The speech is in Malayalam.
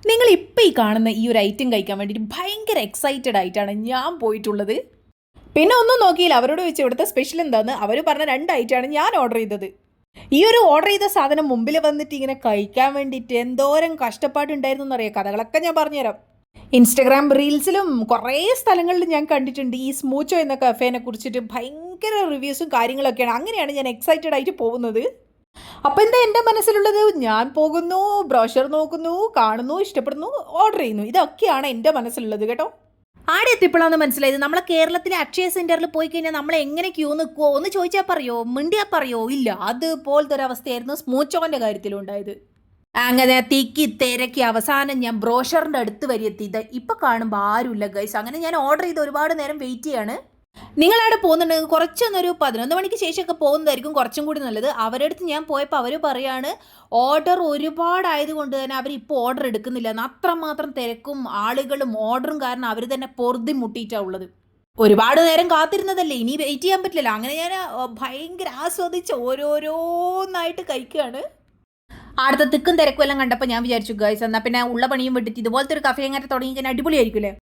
നിങ്ങൾ ഇപ്പോൾ ഈ കാണുന്ന ഈ ഒരു ഐറ്റം കഴിക്കാൻ വേണ്ടിയിട്ട് ഭയങ്കര എക്സൈറ്റഡ് ആയിട്ടാണ് ഞാൻ പോയിട്ടുള്ളത്. പിന്നെ ഒന്നും നോക്കിയില്ല, അവരോട് ചോദിച്ചു ഇവിടുത്തെ സ്പെഷ്യൽ എന്താന്ന്. അവർ പറഞ്ഞ 2 ഐറ്റമാണ് ഞാൻ ഓർഡർ ചെയ്തത്. ഈ ഒരു ഓർഡർ ചെയ്ത സാധനം മുമ്പിൽ വന്നിട്ട് ഇങ്ങനെ കഴിക്കാൻ വേണ്ടിയിട്ട് എന്തോരം കഷ്ടപ്പാടുണ്ടായിരുന്നു എന്നറിയാം. കഥകളൊക്കെ ഞാൻ പറഞ്ഞുതരാം. ഇൻസ്റ്റഗ്രാം റീൽസിലും കുറേ സ്ഥലങ്ങളിൽ ഞാൻ കണ്ടിട്ടുണ്ട് ഈ സ്മൂച്ചോ എന്ന കഫേനെ കുറിച്ചിട്ട് ഭയങ്കര റിവ്യൂസും കാര്യങ്ങളൊക്കെയാണ്. അങ്ങനെയാണ് ഞാൻ എക്സൈറ്റഡ് ആയിട്ട് പോകുന്നത്. അപ്പോൾ എന്താ എൻ്റെ മനസ്സിലുള്ളത്, ഞാൻ പോകുന്നു, ബ്രോഷർ നോക്കുന്നു, കാണുന്നു, ഇഷ്ടപ്പെടുന്നു, ഓർഡർ ചെയ്യുന്നു. ഇതൊക്കെയാണ് എൻ്റെ മനസ്സിലുള്ളത് കേട്ടോ. ആടെ എത്തിയപ്പോഴാണ് മനസ്സിലായത്, നമ്മളെ കേരളത്തിലെ അക്ഷയ സെൻറ്ററിൽ പോയി കഴിഞ്ഞാൽ നമ്മൾ എങ്ങനെ ക്യൂ നിൽക്കുമോ ഒന്ന് ചോദിച്ചാൽ പറയോ, മിണ്ടിയാൽ പറയോ, ഇല്ല. അതുപോലത്തെ ഒരു അവസ്ഥയായിരുന്നു സ്മൂച്ചോൻ്റെ കാര്യത്തിലുണ്ടായത്. അങ്ങനെ തിക്കി തിരക്കി അവസാനം ഞാൻ ബ്രോഷറിൻ്റെ അടുത്ത് വരെ എത്തിയത്. ഇപ്പം കാണുമ്പോൾ ആരുമില്ല ഗൈസ്. അങ്ങനെ ഞാൻ ഓർഡർ ചെയ്ത് ഒരുപാട് നേരം വെയിറ്റ് ചെയ്യാണ്. നിങ്ങളവിടെ പോകുന്നുണ്ടെങ്കിൽ കുറച്ചൊന്നൊരു 11 മണിക്ക് ശേഷമൊക്കെ പോകുന്നതായിരിക്കും കുറച്ചും കൂടി നല്ലത്. അവരുടെ അടുത്ത് ഞാൻ പോയപ്പോൾ അവർ പറയാണ് ഓർഡർ ഒരുപാടായതുകൊണ്ട് തന്നെ അവർ ഇപ്പോൾ ഓർഡർ എടുക്കുന്നില്ല എന്ന്. അത്രമാത്രം തിരക്കും ആളുകളും ഓർഡറും കാരണം അവർ തന്നെ പൊറുതി മുട്ടിയിട്ടാണ് ഉള്ളത്. ഒരുപാട് നേരം കാത്തിരുന്നതല്ലേ, ഇനി വെയിറ്റ് ചെയ്യാൻ പറ്റില്ലല്ലോ. അങ്ങനെ ഞാൻ ഭയങ്കര ആസ്വദിച്ച് ഓരോന്നായിട്ട് കഴിക്കുകയാണ്. അടുത്ത തിക്കും തിരക്കും എല്ലാം കണ്ടപ്പോൾ ഞാൻ വിചാരിച്ചു ഗൈസ്, എന്നാൽ പിന്നെ ഉള്ള പണിയും വിട്ടിട്ട് ഇതുപോലത്തെ ഒരു കഫേ എങ്ങനെ തുടങ്ങി കഴിഞ്ഞാൽ അടിപൊളിയായിരിക്കും അല്ലേ.